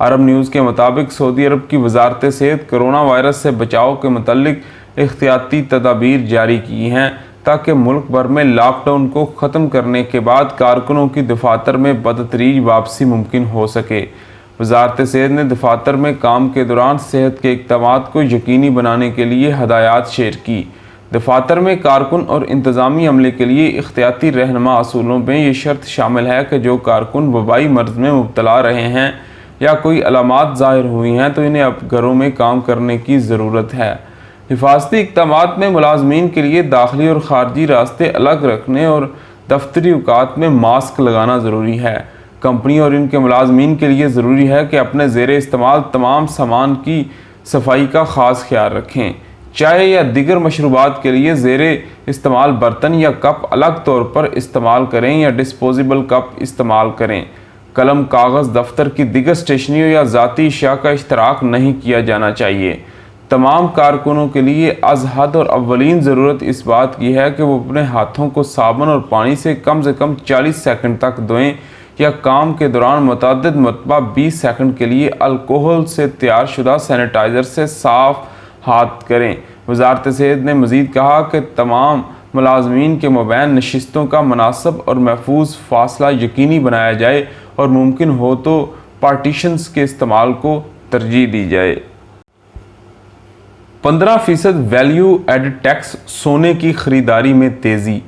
عرب news کے مطابق سعودی عرب کی وزارت صحت کرونا وائرس سے بچاؤ کے متعلق احتیاطی تدابیر جاری کی ہیں تاکہ ملک بھر میں لاک ڈاؤن کو ختم کرنے کے بعد کارکنوں کی دفاتر میں بتدریج واپسی ممکن ہو سکے۔ وزارت صحت نے دفاتر میں کام کے دوران صحت کے اقدامات کو یقینی بنانے کے لیے ہدایات شیئر کی۔ دفاتر میں کارکن اور انتظامی عملے کے لیے احتیاطی رہنما اصولوں میں یہ شرط شامل ہے کہ جو کارکن وبائی مرض میں مبتلا رہے ہیں یا کوئی علامات ظاہر ہوئی ہیں تو انہیں اب گھروں میں کام کرنے کی ضرورت ہے۔ حفاظتی اقدامات میں ملازمین کے لیے داخلی اور خارجی راستے الگ رکھنے اور دفتری اوقات میں ماسک لگانا ضروری ہے۔ کمپنی اور ان کے ملازمین کے لیے ضروری ہے کہ اپنے زیر استعمال تمام سامان کی صفائی کا خاص خیال رکھیں۔ چائے یا دیگر مشروبات کے لیے زیر استعمال برتن یا کپ الگ طور پر استعمال کریں یا ڈسپوزیبل کپ استعمال کریں۔ قلم، کاغذ، دفتر کی دیگر اسٹیشنری یا ذاتی اشیاء کا اشتراک نہیں کیا جانا چاہیے۔ تمام کارکنوں کے لیے از حد اور اولین ضرورت اس بات کی ہے کہ وہ اپنے ہاتھوں کو صابن اور پانی سے کم 40 سیکنڈ تک دھوئیں یا کام کے دوران متعدد مرتبہ 20 سیکنڈ کے لیے الکوہل سے تیار شدہ سینیٹائزر سے صاف ہاتھ کریں۔ وزارت صحت نے مزید کہا کہ تمام ملازمین کے مابین نشستوں کا مناسب اور محفوظ فاصلہ یقینی بنایا جائے اور ممکن ہو تو پارٹیشنز کے استعمال کو ترجیح دی جائے۔ 15% ویلیو ایڈ ٹیکس، سونے کی خریداری میں تیزی۔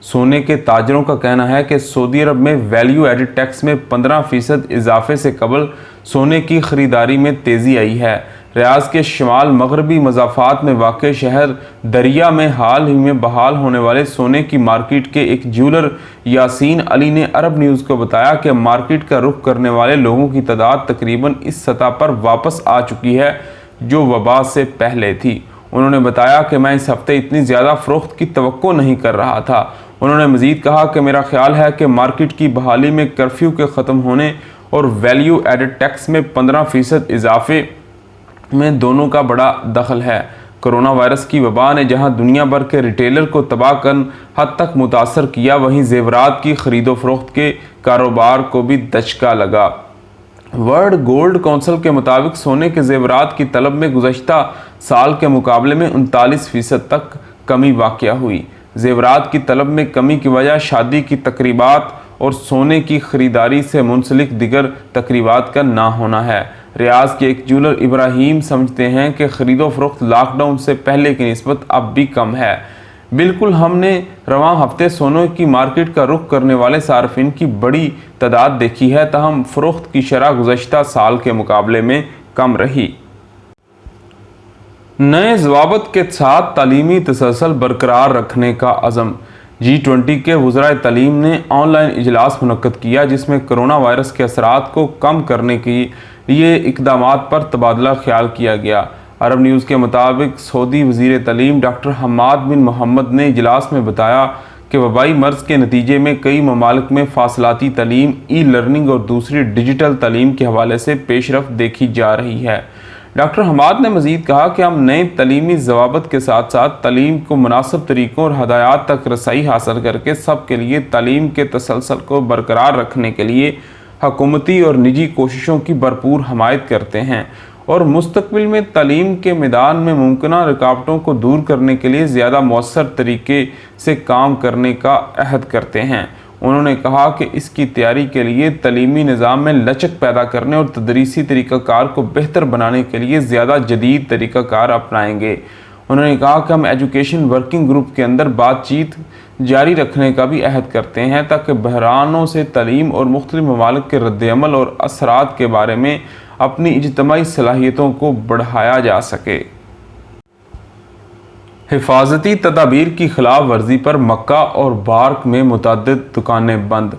سونے کے تاجروں کا کہنا ہے کہ سعودی عرب میں ویلیو ایڈ ٹیکس میں 15% اضافے سے قبل سونے کی خریداری میں تیزی آئی ہے۔ ریاض کے شمال مغربی مضافات میں واقع شہر دریا میں حال ہی میں بحال ہونے والے سونے کی مارکیٹ کے ایک جیولر یاسین علی نے عرب نیوز کو بتایا کہ مارکیٹ کا رخ کرنے والے لوگوں کی تعداد تقریباً اس سطح پر واپس آ چکی ہے جو وبا سے پہلے تھی۔ انہوں نے بتایا کہ میں اس ہفتے اتنی زیادہ فروخت کی توقع نہیں کر رہا تھا۔ انہوں نے مزید کہا کہ میرا خیال ہے کہ مارکیٹ کی بحالی میں کرفیو کے ختم ہونے اور ویلیو ایڈڈ ٹیکس میں 15% اضافے میں دونوں کا بڑا دخل ہے۔ کرونا وائرس کی وبا نے جہاں دنیا بھر کے ریٹیلر کو تباہ کن حد تک متاثر کیا، وہیں زیورات کی خرید و فروخت کے کاروبار کو بھی دھچکا لگا۔ ورلڈ گولڈ کونسل کے مطابق سونے کے زیورات کی طلب میں گزشتہ سال کے مقابلے میں 39% تک کمی واقع ہوئی۔ زیورات کی طلب میں کمی کی وجہ شادی کی تقریبات اور سونے کی خریداری سے منسلک دیگر تقریبات کا نہ ہونا ہے۔ ریاض کے ایک جیولر ابراہیم سمجھتے ہیں کہ خرید و فروخت لاک ڈاؤن سے پہلے کی نسبت اب بھی کم ہے۔ بالکل، ہم نے رواں ہفتے سونے کی مارکیٹ کا رخ کرنے والے صارفین کی بڑی تعداد دیکھی ہے، تاہم فروخت کی شرح گزشتہ سال کے مقابلے میں کم رہی۔ نئے ضوابط کے ساتھ تعلیمی تسلسل برقرار رکھنے کا عزم۔ G20 کے وزرائے تعلیم نے آن لائن اجلاس منعقد کیا جس میں کرونا وائرس کے اثرات کو کم کرنے کے لیے اقدامات پر تبادلہ خیال کیا گیا۔ عرب نیوز کے مطابق سعودی وزیر تعلیم ڈاکٹر حماد بن محمد نے اجلاس میں بتایا کہ وبائی مرض کے نتیجے میں کئی ممالک میں فاصلاتی تعلیم، ای لرننگ اور دوسری ڈیجیٹل تعلیم کے حوالے سے پیش رفت دیکھی جا رہی ہے۔ ڈاکٹر حماد نے مزید کہا کہ ہم نئے تعلیمی ضوابط کے ساتھ ساتھ تعلیم کو مناسب طریقوں اور ہدایات تک رسائی حاصل کر کے سب کے لیے تعلیم کے تسلسل کو برقرار رکھنے کے لیے حکومتی اور نجی کوششوں کی بھرپور حمایت کرتے ہیں اور مستقبل میں تعلیم کے میدان میں ممکنہ رکاوٹوں کو دور کرنے کے لیے زیادہ مؤثر طریقے سے کام کرنے کا عہد کرتے ہیں۔ انہوں نے کہا کہ اس کی تیاری کے لیے تعلیمی نظام میں لچک پیدا کرنے اور تدریسی طریقہ کار کو بہتر بنانے کے لیے زیادہ جدید طریقہ کار اپنائیں گے۔ انہوں نے کہا کہ ہم ایجوکیشن ورکنگ گروپ کے اندر بات چیت جاری رکھنے کا بھی عہد کرتے ہیں تاکہ بحرانوں سے تعلیم اور مختلف ممالک کے رد عمل اور اثرات کے بارے میں اپنی اجتماعی صلاحیتوں کو بڑھایا جا سکے۔ حفاظتی تدابیر کی خلاف ورزی پر مکہ اور بارک میں متعدد دکانیں بند۔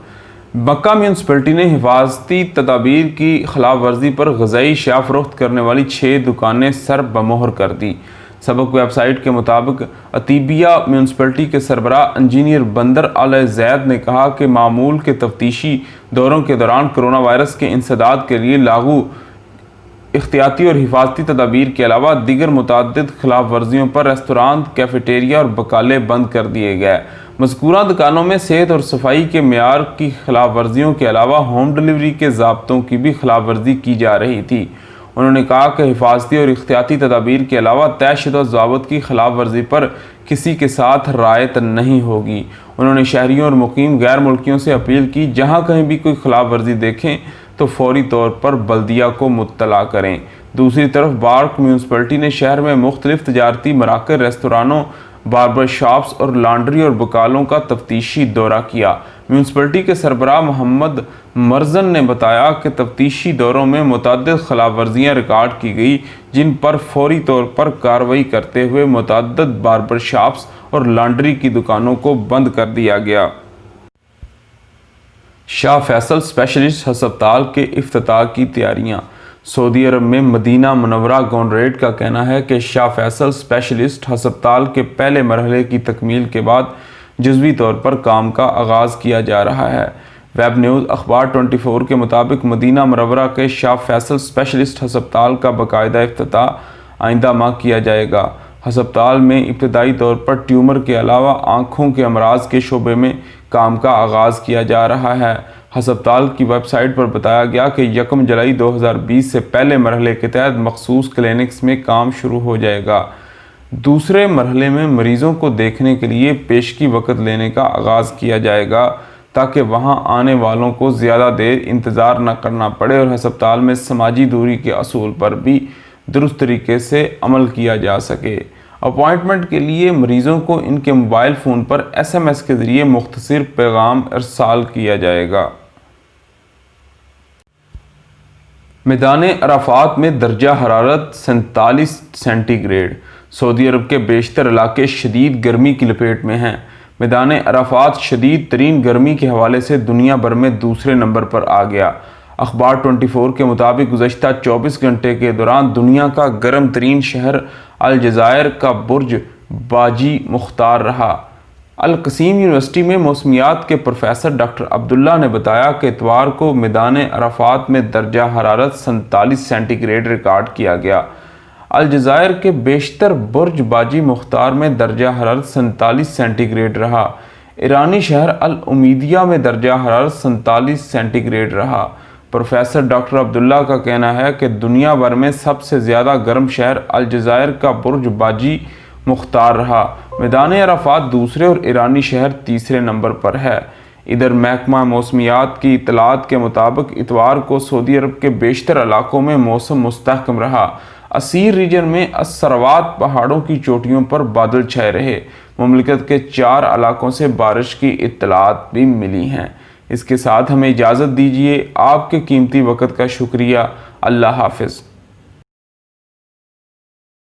مکہ میونسپلٹی نے حفاظتی تدابیر کی خلاف ورزی پر غذائی اشیاء فروخت کرنے والی 6 دکانیں سر بمہر کر دی۔ سبق ویب سائٹ کے مطابق عتیبیہ میونسپلٹی کے سربراہ انجینئر بندر علی زید نے کہا کہ معمول کے تفتیشی دوروں کے دوران کرونا وائرس کے انسداد کے لیے لاگو احتیاطی اور حفاظتی تدابیر کے علاوہ دیگر متعدد خلاف ورزیوں پر ریستوران، کیفیٹیریا اور بقالے بند کر دیے گئے۔ مذکورہ دکانوں میں صحت اور صفائی کے معیار کی خلاف ورزیوں کے علاوہ ہوم ڈلیوری کے ضابطوں کی بھی خلاف ورزی کی جا رہی تھی۔ انہوں نے کہا کہ حفاظتی اور احتیاطی تدابیر کے علاوہ طے شدہ ضوابط کی خلاف ورزی پر کسی کے ساتھ رعایت نہیں ہوگی۔ انہوں نے شہریوں اور مقیم غیر ملکیوں سے اپیل کی جہاں کہیں بھی کوئی خلاف ورزی دیکھیں تو فوری طور پر بلدیہ کو مطلع کریں۔ دوسری طرف بارک میونسپلٹی نے شہر میں مختلف تجارتی مراکز، ریستورانوں، باربر شاپس اور لانڈری اور بقالوں کا تفتیشی دورہ کیا۔ میونسپلٹی کے سربراہ محمد مرزن نے بتایا کہ تفتیشی دوروں میں متعدد خلاف ورزیاں ریکارڈ کی گئی، جن پر فوری طور پر کارروائی کرتے ہوئے متعدد باربر شاپس اور لانڈری کی دکانوں کو بند کر دیا گیا۔ شاہ فیصل اسپیشلسٹ ہسپتال کے افتتاح کی تیاریاں۔ سعودی عرب میں مدینہ منورہ گورنریٹ کا کہنا ہے کہ شاہ فیصل اسپیشلسٹ ہسپتال کے پہلے مرحلے کی تکمیل کے بعد جزوی طور پر کام کا آغاز کیا جا رہا ہے۔ ویب نیوز اخبار 24 کے مطابق مدینہ منورہ کے شاہ فیصل اسپیشلسٹ ہسپتال کا باقاعدہ افتتاح آئندہ ماہ کیا جائے گا۔ ہسپتال میں ابتدائی طور پر ٹیومر کے علاوہ آنکھوں کے امراض کے شعبے میں کام کا آغاز کیا جا رہا ہے۔ ہسپتال کی ویب سائٹ پر بتایا گیا کہ 1 جولائی 2020 سے پہلے مرحلے کے تحت مخصوص کلینکس میں کام شروع ہو جائے گا۔ دوسرے مرحلے میں مریضوں کو دیکھنے کے لیے پیشگی وقت لینے کا آغاز کیا جائے گا تاکہ وہاں آنے والوں کو زیادہ دیر انتظار نہ کرنا پڑے اور ہسپتال میں سماجی دوری کے اصول پر بھی درست طریقے سے عمل کیا جا سکے۔ اپوائنٹمنٹ کے لیے مریضوں کو ان کے موبائل فون پر SMS کے ذریعے مختصر پیغام ارسال کیا جائے گا۔ میدان عرفات میں درجہ حرارت 47 سینٹی گریڈ۔ سعودی عرب کے بیشتر علاقے شدید گرمی کی لپیٹ میں ہیں۔ میدان عرفات شدید ترین گرمی کے حوالے سے دنیا بھر میں دوسرے نمبر پر آ گیا۔ اخبار 24 کے مطابق گزشتہ 24 گھنٹے کے دوران دنیا کا گرم ترین شہر الجزائر کا برج باجی مختار رہا۔ القصیم یونیورسٹی میں موسمیات کے پروفیسر ڈاکٹر عبداللہ نے بتایا کہ اتوار کو میدان عرفات میں درجہ حرارت 47 سینٹی گریڈ ریکارڈ کیا گیا۔ الجزائر کے بیشتر برج باجی مختار میں درجہ حرارت 47 سینٹی گریڈ رہا۔ ایرانی شہر الامیدیہ میں درجہ حرارت 47 سینٹی گریڈ رہا۔ پروفیسر ڈاکٹر عبداللہ کا کہنا ہے کہ دنیا بھر میں سب سے زیادہ گرم شہر الجزائر کا برج باجی مختار رہا۔ میدان عرفات دوسرے اور ایرانی شہر تیسرے نمبر پر ہے۔ ادھر محکمہ موسمیات کی اطلاعات کے مطابق اتوار کو سعودی عرب کے بیشتر علاقوں میں موسم مستحکم رہا۔ اسیر ریجن میں السروات پہاڑوں کی چوٹیوں پر بادل چھائے رہے۔ مملکت کے 4 علاقوں سے بارش کی اطلاعات بھی ملی ہیں۔ اس کے ساتھ ہمیں اجازت دیجیے۔ آپ کے قیمتی وقت کا شکریہ۔ اللہ حافظ۔